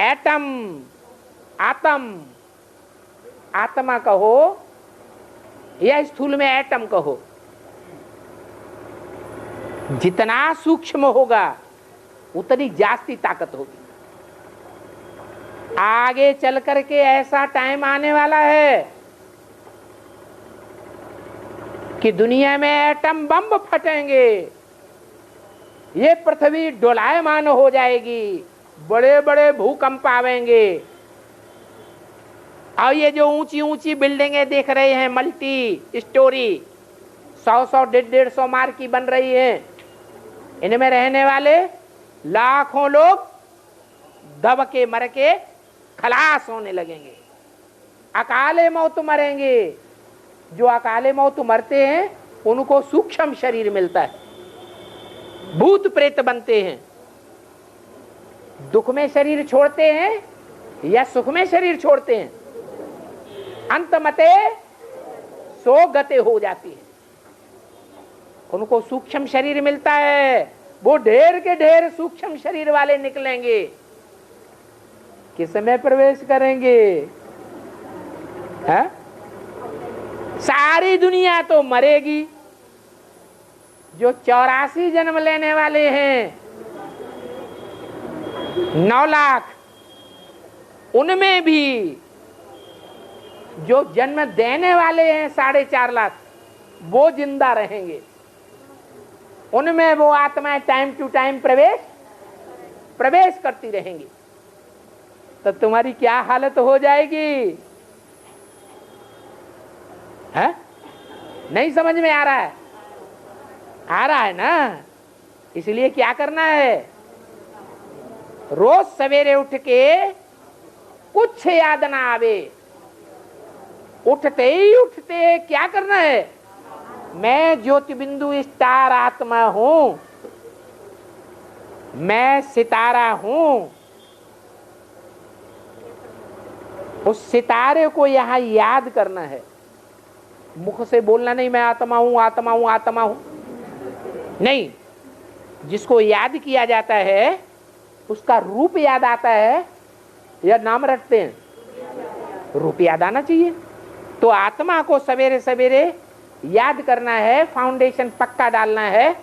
एटम, आत्म, आत्मा कहो या स्थूल में एटम कहो, जितना सूक्ष्म होगा उतनी जास्ती ताकत होगी। आगे चल करके ऐसा टाइम आने वाला है कि दुनिया में एटम बम फटेंगे, ये पृथ्वी डोलायमान हो जाएगी, बड़े बड़े भूकंप आवेंगे। और ये जो ऊंची ऊंची बिल्डिंगें देख रहे हैं मल्टी स्टोरी 100-100, 150-150 मार की बन रही हैं, इनमें रहने वाले लाखों लोग दब के मर के खलास होने लगेंगे, अकाले मौत मरेंगे। जो अकाले मौत मरते हैं उनको सूक्ष्म शरीर मिलता है, भूत प्रेत बनते हैं। दुख में शरीर छोड़ते हैं या सुख में शरीर छोड़ते हैं? अंतमते सो गते हो जाती है, उनको सूक्ष्म शरीर मिलता है। वो ढेर के ढेर सूक्ष्म शरीर वाले निकलेंगे, किस में प्रवेश करेंगे? है? सारी दुनिया तो मरेगी। जो 84 जन्म लेने वाले हैं 9 लाख, उनमें भी जो जन्म देने वाले हैं 4.5 लाख, वो जिंदा रहेंगे। उनमें वो आत्माएं टाइम टू टाइम प्रवेश करती रहेंगी। तो तुम्हारी क्या हालत हो जाएगी? है? नहीं समझ में आ रहा है? आ रहा है ना? इसलिए क्या करना है? रोज सवेरे उठ के कुछ याद ना आवे, उठते ही उठते क्या करना है? मैं ज्योति बिंदु स्टार आत्मा हूं, मैं सितारा हूं। उस सितारे को यहां याद करना है, मुख से बोलना नहीं मैं आत्मा हूं, आत्मा हूं, आत्मा हूं। नहीं, जिसको याद किया जाता है उसका रूप याद आता है या नाम रटते हैं? रूप याद आना चाहिए। तो आत्मा को सवेरे सवेरे याद करना है, फाउंडेशन पक्का डालना है,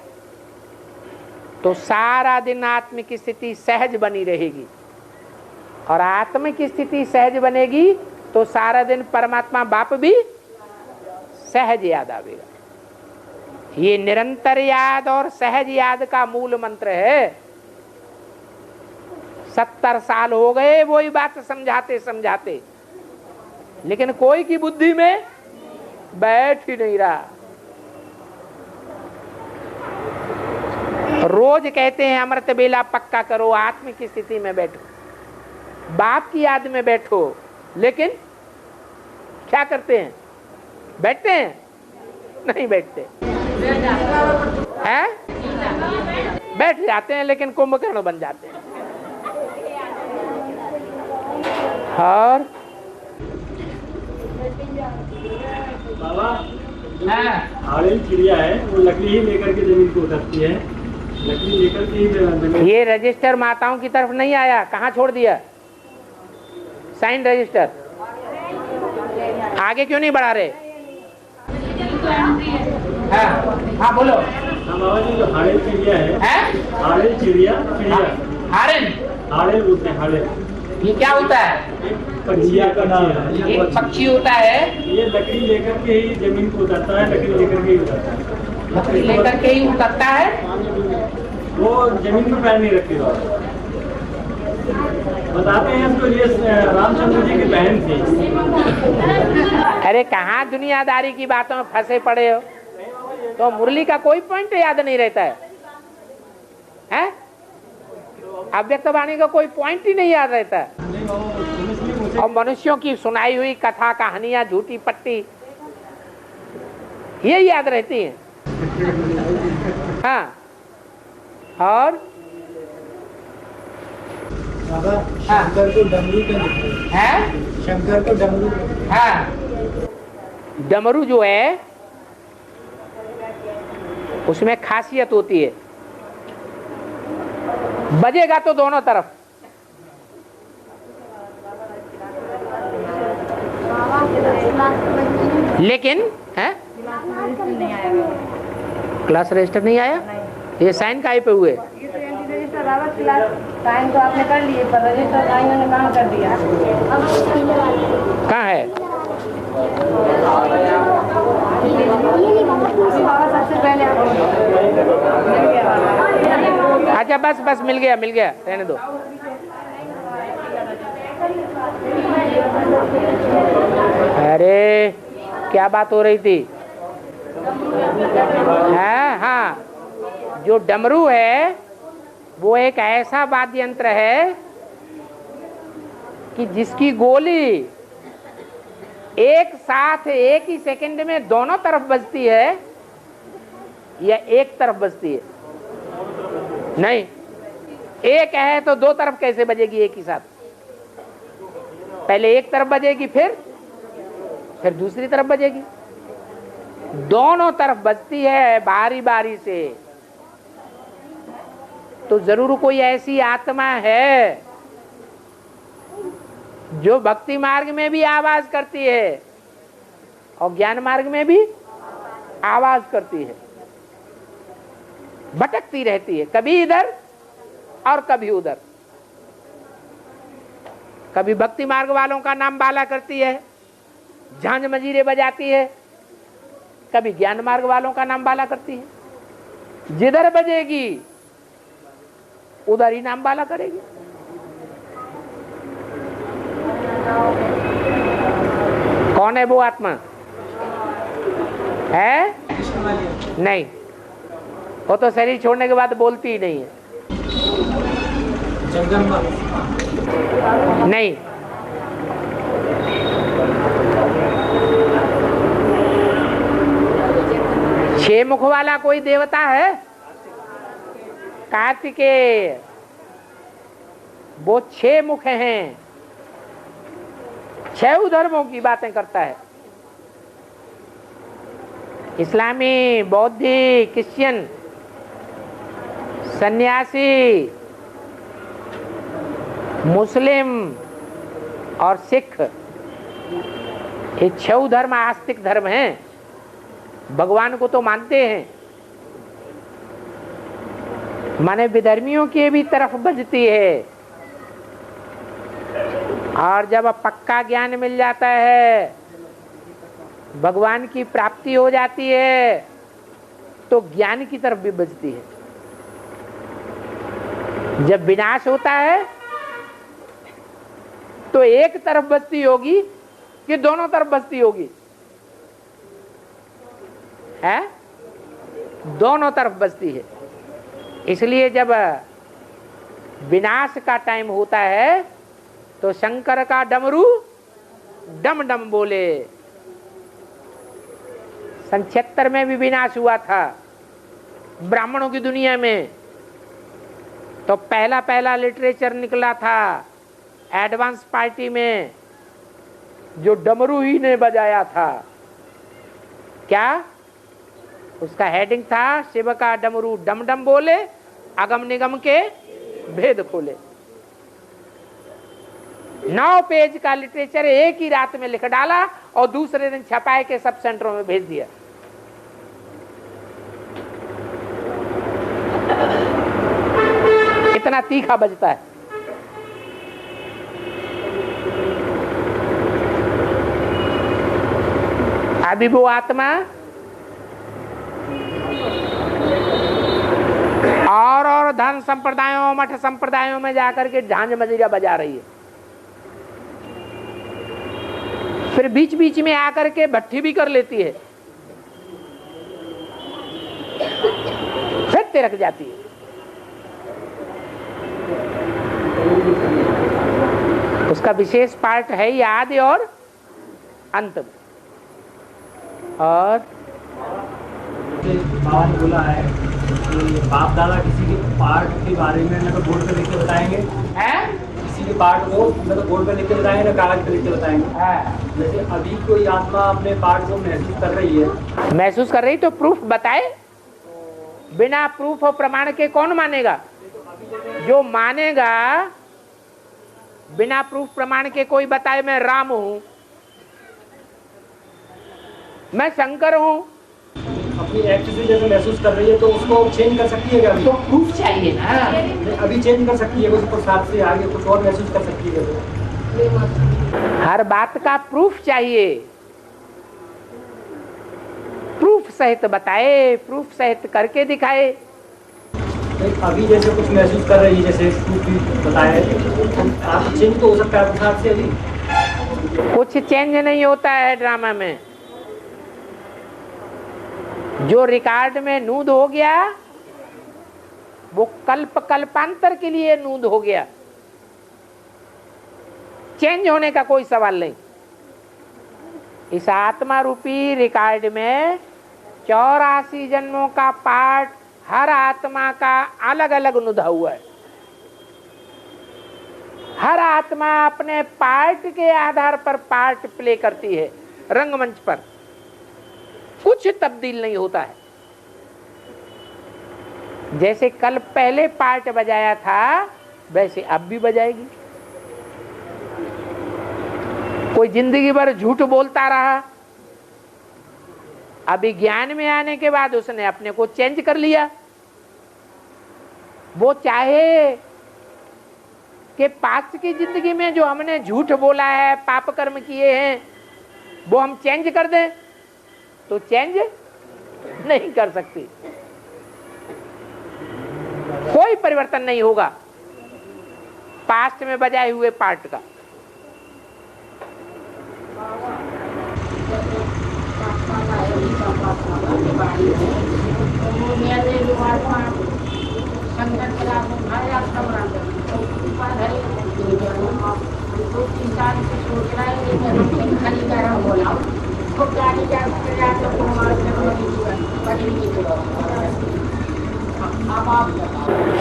तो सारा दिन आत्म की स्थिति सहज बनी रहेगी। और आत्म की स्थिति सहज बनेगी तो सारा दिन परमात्मा बाप भी सहज याद आवेगा। ये निरंतर याद और सहज याद का मूल मंत्र है। 70 साल हो गए वही बात समझाते समझाते, लेकिन कोई की बुद्धि में बैठ ही नहीं रहा। रोज कहते हैं अमृत बेला पक्का करो, आत्म की स्थिति में बैठो, बाप की याद में बैठो, लेकिन क्या करते हैं? बैठते हैं? नहीं बैठते हैं, बैठ जाते हैं लेकिन कुंभकर्ण बन जाते हैं। और बाबा हाड़ेल चिड़िया है, वो लकड़ी ही लेकर के जमीन को उतरती है, लकड़ी लेकर के ही जमीन। ये रजिस्टर माताओं की तरफ नहीं आया, कहाँ छोड़ दिया? साइन रजिस्टर आगे क्यों नहीं बढ़ा रहे? हाँ बोलो। हाँ बाबा जी, जो हाड़ेल चिड़िया है, हाड़ेल चिड़िया, हाड़ेल बोलते हैं। हाड़ेल ये क्या होता है? पक्षी का नाम है, एक पक्षी होता है। ये लकड़ी लेकर के ही जमीन को उतरता है, लकड़ी लेकर के ही उतरता है, लकड़ी लेकर के ही उतरता है, वो जमीन पर पैर नहीं रखती। बताते हैं हमको ये रामचंद्र जी की बहन थी। अरे कहाँ दुनियादारी की बातों में फंसे पड़े हो? तो मुरली का कोई पॉइंट याद नहीं रहता है? अव्यक्त वाणी का कोई पॉइंट ही नहीं याद रहता है। और मनुष्यों की सुनाई हुई कथा कहानियां झूठी पट्टी ये याद रहती हैं। हाँ, और शंकर को डमरू क्या दिखता है? शंकर को डमरू। हाँ, डमरू जो है उसमें खासियत होती है, बजेगा तो दोनों तरफ। लेकिन है क्लास रजिस्टर नहीं आया, ये साइन काहे पे हुए? साइन तो आपने कर लिए पर रजिस्टर साइन ने कहाँ कर दिया? कहाँ है? सबसे पहले अच्छा बस बस मिल गया रहने दो। अरे क्या बात हो रही थी? हाँ, जो डमरू है वो एक ऐसा वाद्य यंत्र है कि जिसकी गोली एक साथ एक ही सेकंड में दोनों तरफ बजती है या एक तरफ बजती है? नहीं, एक है तो दो तरफ कैसे बजेगी एक ही साथ? पहले एक तरफ बजेगी फिर दूसरी तरफ बजेगी, दोनों तरफ बजती है बारी बारी से। तो जरूर कोई ऐसी आत्मा है जो भक्ति मार्ग में भी आवाज करती है और ज्ञान मार्ग में भी आवाज करती है, भटकती रहती है, कभी इधर और कभी उधर। कभी भक्ति मार्ग वालों का नाम बाला करती है, झांझ मजीरे बजाती है, कभी ज्ञान मार्ग वालों का नाम बाला करती है। जिधर बजेगी उधर ही नाम बाला करेगी। कौन है वो आत्मा? है? नहीं, वो तो शरीर छोड़ने के बाद बोलती ही नहीं है। जगदम्बा? नहीं, छह मुख वाला कोई देवता है? कार्तिकेय, वो छह मुख हैं, छह धर्मों की बातें करता है। इस्लामी, बौद्धिक, क्रिश्चियन, सन्यासी, मुस्लिम और सिख, ये छह धर्म आस्तिक धर्म हैं, भगवान को तो मानते हैं। माने विधर्मियों की भी तरफ बजती है। और जब पक्का ज्ञान मिल जाता है, भगवान की प्राप्ति हो जाती है, तो ज्ञान की तरफ भी बजती है। जब विनाश होता है तो एक तरफ बजती होगी कि दोनों तरफ बजती होगी? है? दोनों तरफ बजती है। इसलिए जब विनाश का टाइम होता है तो शंकर का डमरू डम डम बोले। सन 76 में भी विनाश हुआ था ब्राह्मणों की दुनिया में। तो पहला लिटरेचर निकला था एडवांस पार्टी में, जो डमरू ही ने बजाया था। क्या उसका हेडिंग था? शिव का डमरू डम डम बोले, अगम निगम के भेद खोले। 9 पेज का लिटरेचर एक ही रात में लिख डाला और दूसरे दिन छपाए के सब सेंटरों में भेज दिया। इतना तीखा बजता है। अभी वो आत्मा और धर्म संप्रदायों, मठ संप्रदायों में जाकर के झांझ मजीरा बजा रही है। फिर बीच बीच में आकर के भट्टी भी कर लेती है। लगते रख जाती है। उसका विशेष पार्ट है ही आदि और अंत में। और बाबा ने बोला है कि बाप दादा किसी के पार्ट के बारे में ना तो बोर्ड पे लिख के बताएंगे, किसी के पार्ट को ना तो बोर्ड पे लिख के बताएंगे ना कागज पे लिख के बताएंगे। जैसे अभी कोई आत्मा अपने पार्ट को महसूस कर रही है, महसूस कर रही तो प्रूफ बताए। बिना प्रूफ और प्रमाण के कौन मानेगा? जो मानेगा बिना प्रूफ प्रमाण के, कोई बताए मैं राम हूं, मैं शंकर हूं, अपनी एक्ट से जैसे महसूस कर रही है तो उसको चेंज कर सकती है क्या? तो प्रूफ चाहिए ना। अभी चेंज कर सकती है, उसको साथ से आगे कुछ और महसूस कर सकती है। हर बात का प्रूफ चाहिए, प्रूफ सहित बताए, प्रूफ सहित करके दिखाए। अभी जैसे कुछ महसूस कर रही है, जैसे प्रूफ बताए, आप चेंज तो हो सकता है साथ से। अभी कुछ चेंज नहीं होता है ड्रामा में। जो रिकॉर्ड में नूद हो गया वो कल्पांतर के लिए नूद हो गया, चेंज होने का कोई सवाल नहीं। इस आत्मा रूपी रिकॉर्ड में 84 जन्मों का पार्ट हर आत्मा का अलग अलग नुदा हुआ है। हर आत्मा अपने पार्ट के आधार पर पार्ट प्ले करती है रंगमंच पर, कुछ तब्दील नहीं होता है। जैसे कल पहले पार्ट बजाया था वैसे अब भी बजाएगी। कोई जिंदगी भर झूठ बोलता रहा, अभी ज्ञान में आने के बाद उसने अपने को चेंज कर लिया। वो चाहे कि पास्ट की जिंदगी में जो हमने झूठ बोला है, पाप कर्म किए हैं, वो हम चेंज कर दें तो चेंज नहीं कर सकती। कोई परिवर्तन नहीं होगा पास्ट में बजाए हुए पार्ट का।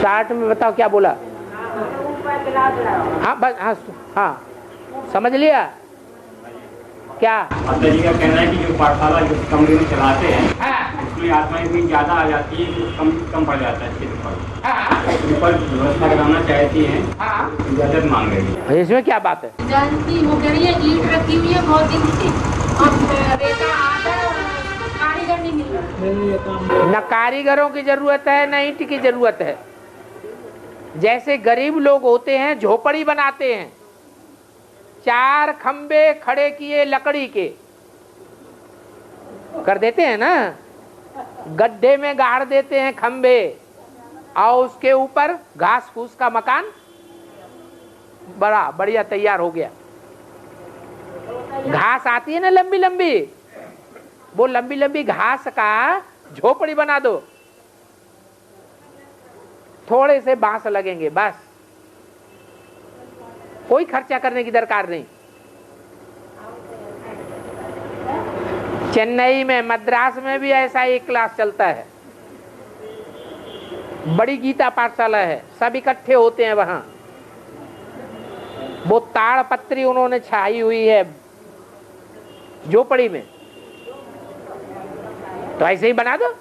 शार्ट में बताओ क्या बोला? हाँ बस, हाँ समझ लिया क्या? माता जी का कहना है कि जो पाठशाला जो कमरे में चलाते हैं उसमें आत्माएं भी ज्यादा आ जाती है, कम पड़ जाता है इसके ऊपर व्यवस्था कराना चाहती हैं, इजाजत मांग रही है। इसमें क्या बात है? जानती वो कह रही है ईंट रखी हुई है बहुत दिन से, अब रेता आता है, कारीगर नहीं मिल रहा। न कारीगरों की जरूरत है न ईंट की जरूरत है। जैसे गरीब लोग होते हैं झोपड़ी बनाते हैं, 4 खंबे खड़े किए लकड़ी के कर देते हैं ना, गड्ढे में गाड़ देते हैं खंबे और उसके ऊपर घास फूस का मकान बड़ा बढ़िया तैयार हो गया। घास आती है ना लंबी लंबी, वो लंबी लंबी घास का झोपड़ी बना दो, थोड़े से बांस लगेंगे बस, कोई खर्चा करने की दरकार नहीं। चेन्नई में, मद्रास में भी ऐसा एक क्लास चलता है, बड़ी गीता पाठशाला है, सब इकट्ठे होते हैं वहां। वो ताड़पत्री उन्होंने छाई हुई है झोपड़ी में, तो ऐसे ही बना दो।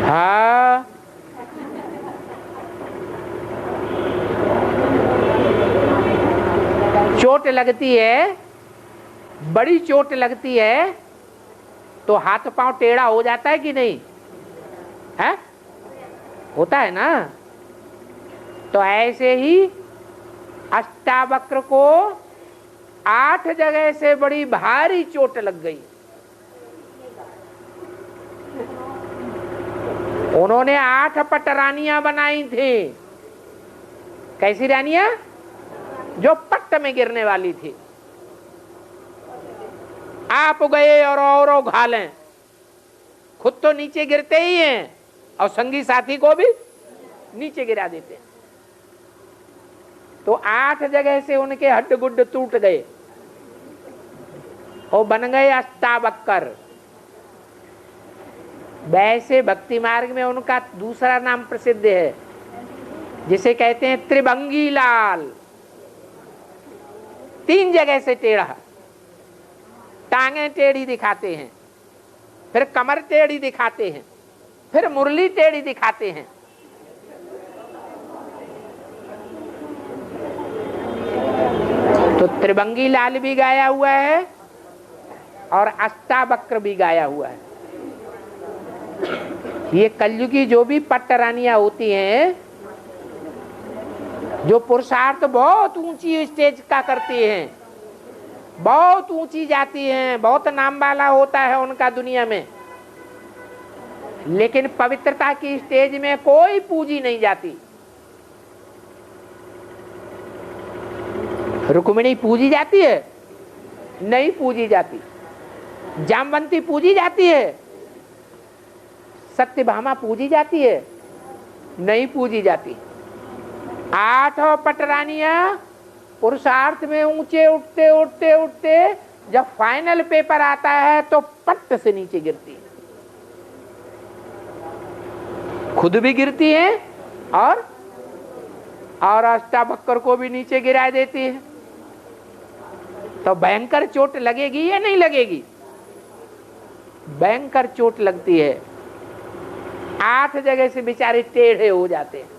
हाँ चोट लगती है, बड़ी चोट लगती है तो हाथ पांव टेढ़ा हो जाता है कि नहीं है? होता है ना। तो ऐसे ही अष्टावक्र को 8 जगह से बड़ी भारी चोट लग गई। उन्होंने 8 पटरानियां बनाई थी। कैसी रानियां? जो पट्ट में गिरने वाली थी। आप गए और घालें, खुद तो नीचे गिरते ही हैं और संगी साथी को भी नीचे गिरा देते हैं। तो 8 जगह से उनके हड्ड गुड्ड टूट गए और बन गए अष्टावक्र। वैसे भक्ति मार्ग में उनका दूसरा नाम प्रसिद्ध है, जिसे कहते हैं त्रिभंगी लाल। 3 जगह से टेढ़ा, टांगे टेढ़ी दिखाते हैं, फिर कमर टेढ़ी दिखाते हैं, फिर मुरली टेढ़ी दिखाते हैं। तो त्रिभंगी लाल भी गाया हुआ है और अष्टावक्र भी गाया हुआ है। ये कलयुगी जो भी पट्टरानियां होती हैं, जो पुरुषार्थ बहुत ऊंची स्टेज का करती हैं, बहुत ऊंची जाती हैं, बहुत नाम वाला होता है उनका दुनिया में, लेकिन पवित्रता की स्टेज में कोई पूजी नहीं जाती। रुक्मिणी पूजी जाती है? नहीं पूजी जाती। जामवंती पूजी जाती है? सत्यभामा पूजी जाती है? नहीं पूजी जाती। 8 पटरानियां पुरुषार्थ में ऊंचे उठते उठते उठते जब फाइनल पेपर आता है तो पट्ट से नीचे गिरती है, खुद भी गिरती है और अष्टावक्र को भी नीचे गिरा देती है। तो भयंकर चोट लगेगी या नहीं लगेगी? भयंकर चोट लगती है। 8 जगह से बेचारे टेढ़े हो जाते हैं।